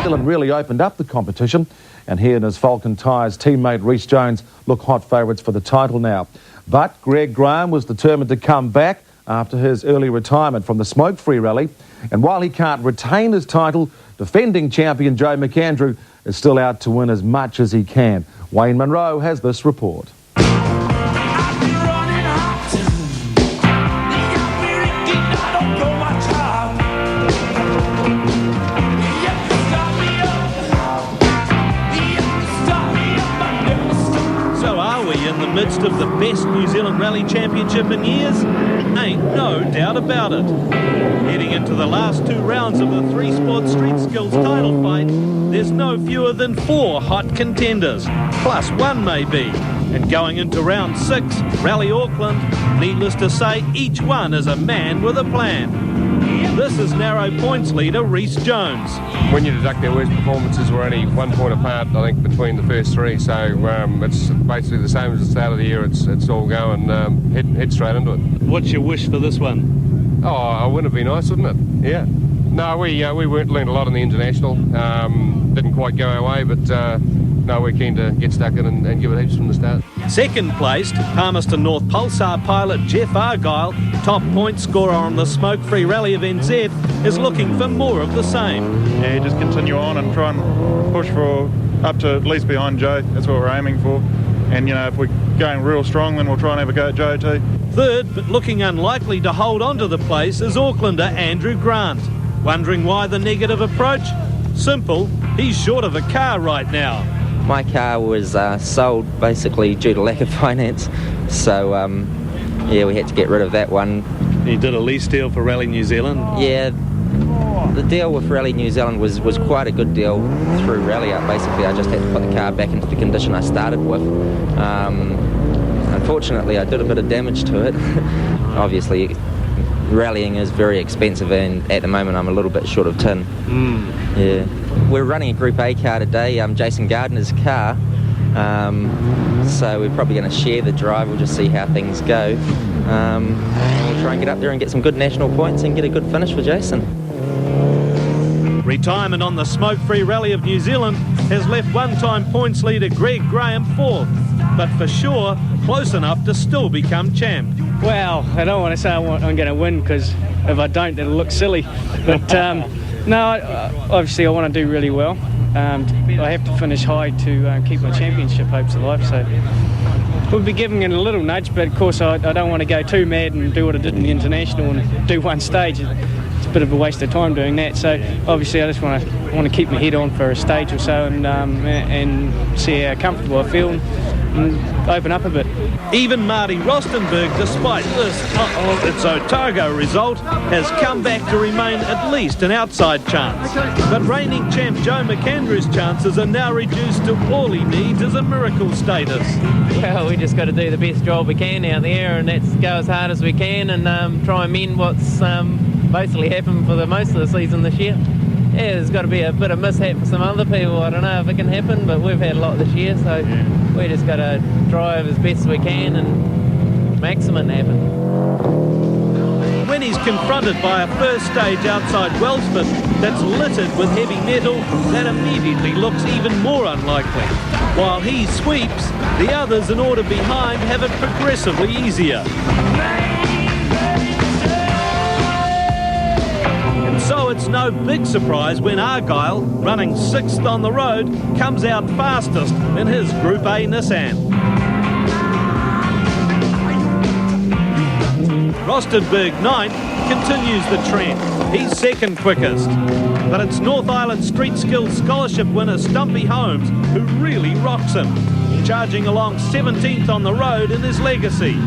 Dillon really opened up the competition, and he and his Falcon Tyres teammate Rhys Jones look hot favourites for the title now. But Greg Graham was determined to come back after his early retirement from the smoke-free rally, and while he can't retain his title, defending champion Joe McAndrew is still out to win as much as he can. Wayne Munro has this report. In the midst of the best New Zealand Rally Championship in years? Ain't no doubt about it. Heading into the last two rounds of the Three Sports Street Skills title fight, there's no fewer than 4 hot contenders, plus one maybe. And going into round 6, Rally Auckland, needless to say, each one is a man with a plan. This is narrow points leader Rhys Jones. When you deduct their worst performances, we're only 1 point apart, I think, between the first 3. So it's basically the same as the start of the year. It's all going head straight into it. What's your wish for this one? Oh, a win would be nice, wouldn't it? Yeah. No, we learned a lot in the international. Didn't quite go our way, but no, we're keen to get stuck in and give it heaps from the start. Second placed, Palmerston North Pulsar pilot Jeff Argyle, top point scorer on the smoke-free rally of NZ, is looking for more of the same. Yeah, just continue on and try and push for up to at least behind Joe. That's what we're aiming for. And, you know, if we're going real strong, then we'll try and have a go at Joe too. Third, but looking unlikely to hold on to the place, is Aucklander Andrew Grant. Wondering why the negative approach? Simple, he's short of a car right now. My car was sold basically due to lack of finance, so yeah, we had to get rid of that one. You did a lease deal for Rally New Zealand? Yeah, the deal with Rally New Zealand was quite a good deal through Rally Up. Basically, I just had to put the car back into the condition I started with. Unfortunately, I did a bit of damage to it. Obviously, rallying is very expensive, and at the moment I'm a little bit short of tin. Yeah. We're running a Group A car today, Jason Gardner's car, so we're probably going to share the drive. We'll just see how things go. We'll try and get up there and get some good national points and get a good finish for Jason. Retirement on the smoke-free rally of New Zealand has left one-time points leader Greg Graham 4th, but for sure close enough to still become champ. Well, I don't want to say I'm going to win, because if I don't, it'll look silly. But no, obviously I want to do really well. I have to finish high to keep my championship hopes alive. So we'll be giving it a little nudge, but of course I don't want to go too mad and do what I did in the international and do one stage. It's a bit of a waste of time doing that. So obviously I just want to keep my head on for a stage or so and see how comfortable I feel and open up a bit. Even Marty Rostenberg, despite this it's Otago result, has come back to remain at least an outside chance. But reigning champ Joe McAndrew's chances are now reduced to all he needs is a miracle status. Well, we just got to do the best job we can out there, and that's go as hard as we can and try and mend what's basically happened for the most of the season this year. Yeah, there's got to be a bit of mishap for some other people. I don't know if it can happen, but we've had a lot this year, so we just got to drive as best we can and maximum happen. When he's confronted by a first stage outside Wellsford that's littered with heavy metal, that immediately looks even more unlikely. While he sweeps, the others in order behind have it progressively easier. So it's no big surprise when Argyle, running 6th on the road, comes out fastest in his Group A Nissan. Rostenberg 9th continues the trend. He's second quickest. But it's North Island Street Skills Scholarship winner Stumpy Holmes who really rocks him, charging along 17th on the road in his legacy.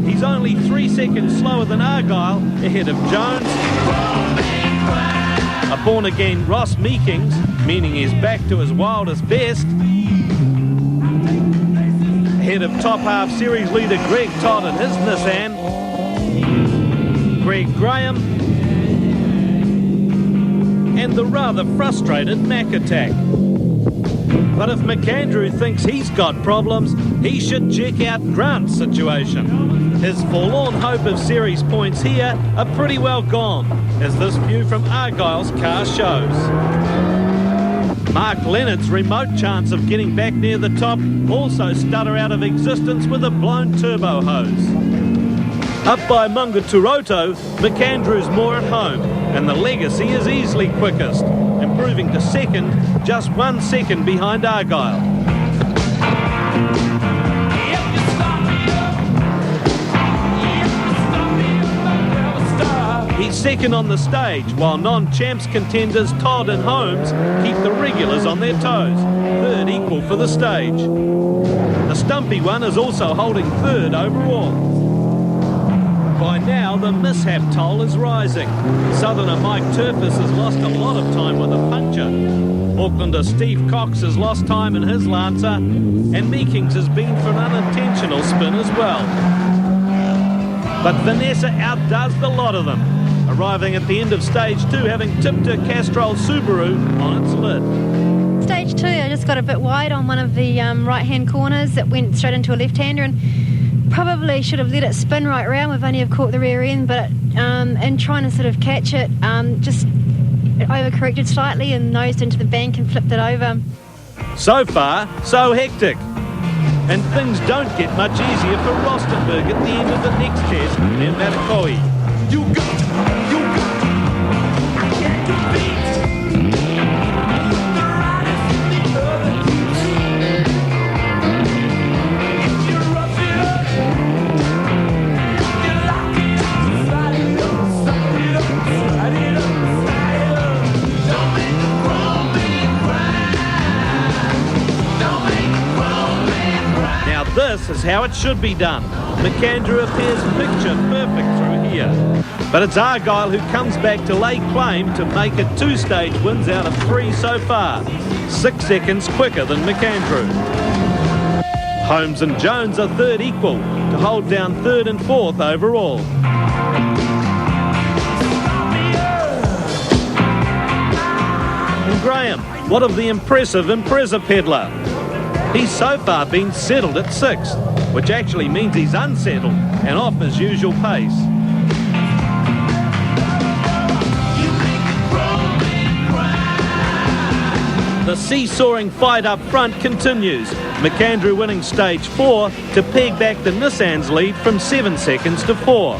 He's only 3 seconds slower than Argyle, ahead of Jones. A born-again Ross Meekings, meaning he's back to his wildest best. Ahead of top half series leader Greg Todd and his Nissan. Greg Graham. And the rather frustrated Mac Attack. But if McAndrew thinks he's got problems, he should check out Grant's situation. His forlorn hope of series points here are pretty well gone, as this view from Argyle's car shows. Mark Leonard's remote chance of getting back near the top also stutter out of existence with a blown turbo hose. Up by Mungaturoto, McAndrew's more at home, and the legacy is easily quickest, improving to second, just 1 second behind Argyle. He's second on the stage, while non-champs contenders Todd and Holmes keep the regulars on their toes. Third equal for the stage. The stumpy one is also holding third overall. By now, the mishap toll is rising. Southerner Mike Turfus has lost a lot of time with a puncture. Aucklander Steve Cox has lost time in his Lancer, and Meekings has been for an unintentional spin as well. But Vanessa outdoes the lot of them, arriving at the end of stage 2 having tipped her Castrol Subaru on its lid. Stage 2, I just got a bit wide on one of the right-hand corners that went straight into a left-hander, and probably should have let it spin right round. We've only have caught the rear end, but in trying to sort of catch it, just overcorrected slightly and nosed into the bank and flipped it over. So far, so hectic. And things don't get much easier for Rostenberg at the end of the next test near Matakoi. You got I can't compete. This is how it should be done. McAndrew appears picture perfect through here. But it's Argyle who comes back to lay claim to make it 2 stage wins out of 3 so far. 6 seconds quicker than McAndrew. Holmes and Jones are third equal to hold down 3rd and 4th overall. And Graham, what of the impressive Impreza peddler? He's so far been settled at 6th, which actually means he's unsettled and off his usual pace. The seesawing fight up front continues. McAndrew winning stage 4 to peg back the Nissan's lead from 7 seconds to 4.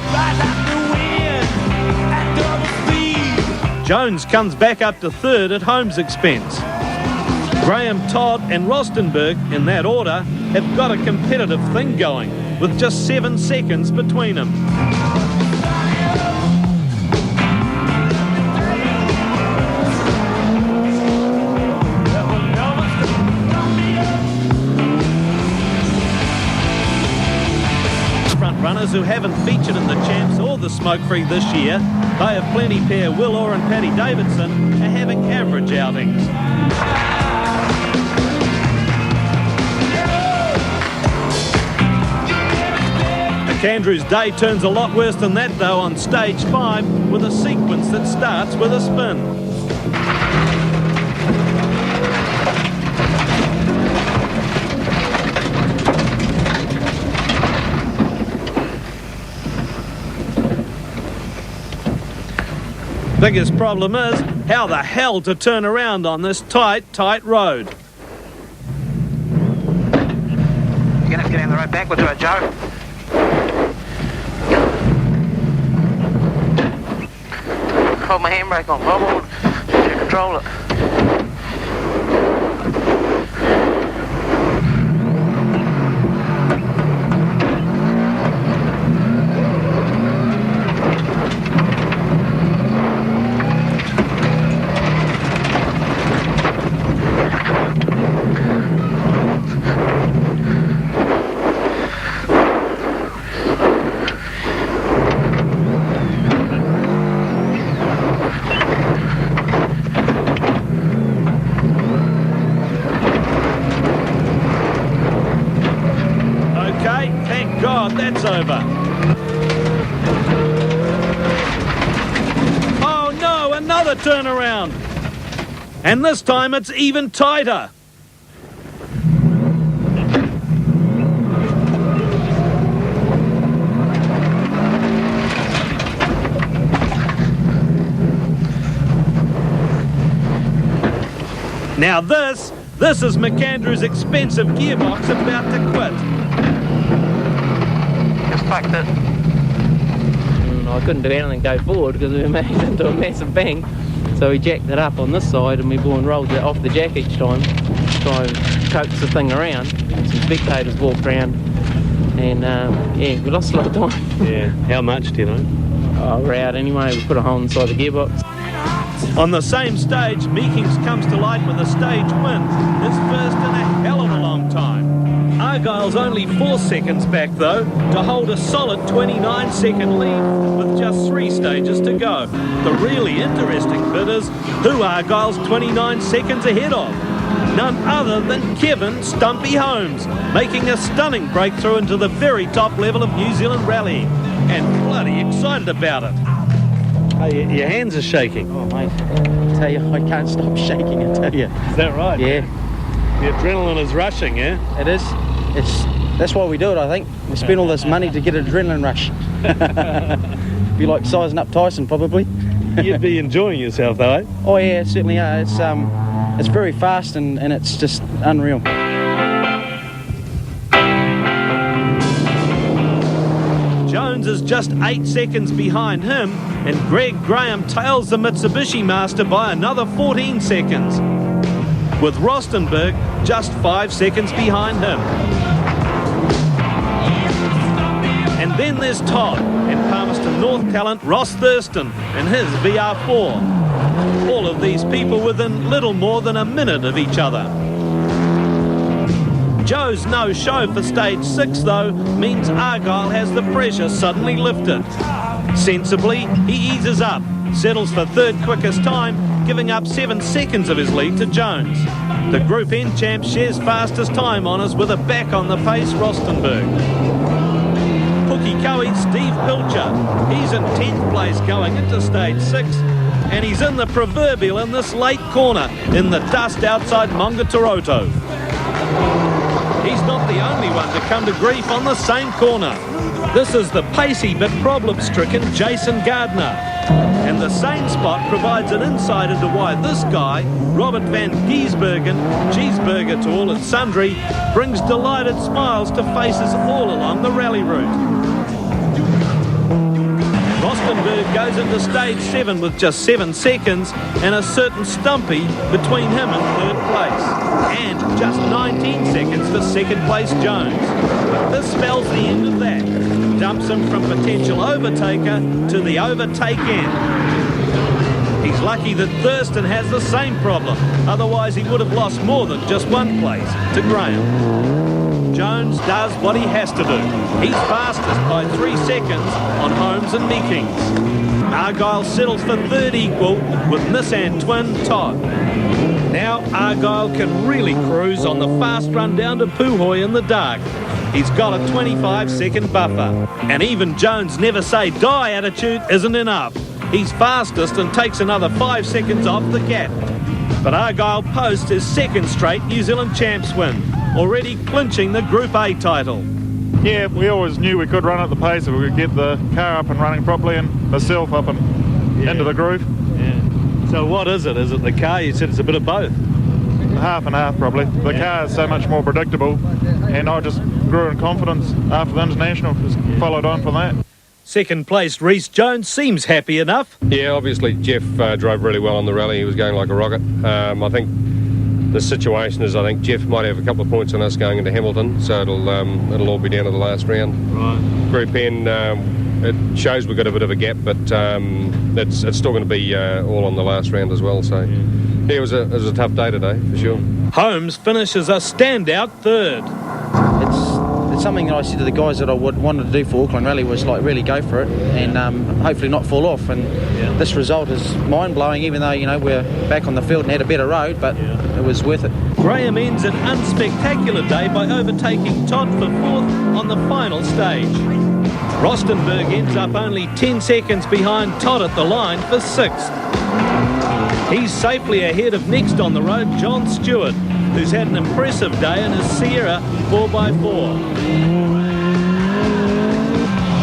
Jones comes back up to 3rd at Holmes' expense. Graham, Todd and Rostenberg, in that order, have got a competitive thing going, with just 7 seconds between them. Front runners who haven't featured in the Champs or the Smoke-Free this year, they have plenty pair Will Orr and Paddy Davidson, are having average outings. McAndrew's day turns a lot worse than that though on stage 5 with a sequence that starts with a spin. Biggest problem is how the hell to turn around on this tight road. You're gonna have to get down the road backwards, right, Joe? Hold my handbrake on, Bob, to control it. That's over. Oh no, another turnaround. And this time it's even tighter. Now this is McAndrew's expensive gearbox about to quit. Just fucked it. I couldn't do anything go forward because we were made into a massive bang. So we jacked it up on this side and we rolled it off the jack each time to try and coax the thing around. And some spectators walked around and yeah, we lost a lot of time. Yeah, how much do you know? We're out anyway, we put a hole inside the gearbox. On the same stage, Meekings comes to light with a stage win, his first in a hell of a long time. Argyle's only 4 seconds back though, to hold a solid 29-second lead with just 3 stages to go. The really interesting bit is who Argyle's 29 seconds ahead of. None other than Kevin Stumpy Holmes, making a stunning breakthrough into the very top level of New Zealand rallying, and bloody excited about it. Hey, your hands are shaking. Oh mate, I tell you, I can't stop shaking, I tell you. Is that right? Yeah. The adrenaline is rushing, yeah? It is. That's why we do it, I think. We spend all this money to get an adrenaline rush. Be like sizing up Tyson, probably. You'd be enjoying yourself, though, eh? Oh yeah, certainly are. It's very fast and it's just unreal. Jones is just 8 seconds behind him, and Greg Graham tails the Mitsubishi Master by another 14 seconds, with Rostenberg just 5 seconds behind him. And then there's Todd and Palmerston North talent Ross Thurston and his VR4. All of these people within little more than a minute of each other. Joe's no-show for stage 6 though means Argyle has the pressure suddenly lifted. Sensibly, he eases up, settles for third quickest time, giving up 7 seconds of his lead to Jones. The Group N champ shares fastest time honours with a back on the pace Rostenberg. Pukekohe's Steve Pilcher, he's in 10th place going into stage 6, and he's in the proverbial in this late corner in the dust outside Mongatoroto. He's not the only one to come to grief on the same corner. This is the pacey but problem-stricken Jason Gardner. And the same spot provides an insight into why this guy, Robert van Giesbergen, Cheeseburger to all its sundry, brings delighted smiles to faces all along the rally route. Rostenberg goes into stage 7 with just 7 seconds and a certain Stumpy between him and third place. And just 19 seconds for second place Jones. This spells the end of that. Dumps him from potential overtaker to the overtake end. He's lucky that Thurston has the same problem, otherwise he would have lost more than just 1 place to Graham. Jones does what he has to do. He's fastest by 3 seconds on Holmes and Meekings. Argyle settles for third equal with Nissan twin Todd. Now Argyle can really cruise on the fast run down to Puhoi in the dark. He's got a 25-second buffer. And even Jones' never say die attitude isn't enough. He's fastest and takes another 5 seconds off the gap. But Argyle posts his second straight New Zealand champs win, already clinching the Group A title. Yeah, we always knew we could run at the pace if we could get the car up and running properly and myself up and into the groove. Yeah. So what is it? Is it the car? You said it's a bit of both. Half and half probably. The car is so much more predictable and I just grew in confidence after the international, just followed on from that. Second place Rhys Jones seems happy enough. Yeah, obviously Jeff drove really well on the rally. He was going like a rocket. I think the situation is I think Jeff might have a couple of points on us going into Hamilton, so it'll all be down to the last round. Right. Group N, it shows we've got a bit of a gap, but it's still going to be all on the last round as well. So yeah, it was a tough day today for sure. Holmes finishes a standout third. It's something that I said to the guys that I wanted to do for Auckland Rally was like really go for it and hopefully not fall off. And this result is mind-blowing, even though we're back on the field and had a better road, but it was worth it. Graham ends an unspectacular day by overtaking Todd for fourth on the final stage. Rostenberg ends up only 10 seconds behind Todd at the line for sixth. He's safely ahead of next on the road John Stewart, who's had an impressive day in his Sierra 4x4.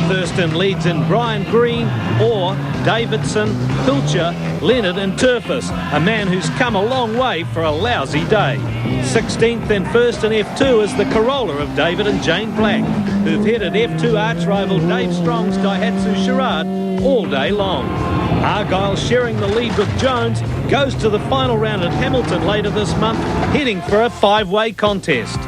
Thurston leads in Brian Green or Davidson, Pilcher, Leonard and Turfus, a man who's come a long way for a lousy day. 16th and first in F2 is the Corolla of David and Jane Black, who've headed F2 arch-rival Dave Strong's Daihatsu Charade all day long. Argyle, sharing the lead with Jones, goes to the final round at Hamilton later this month, heading for a 5-way contest.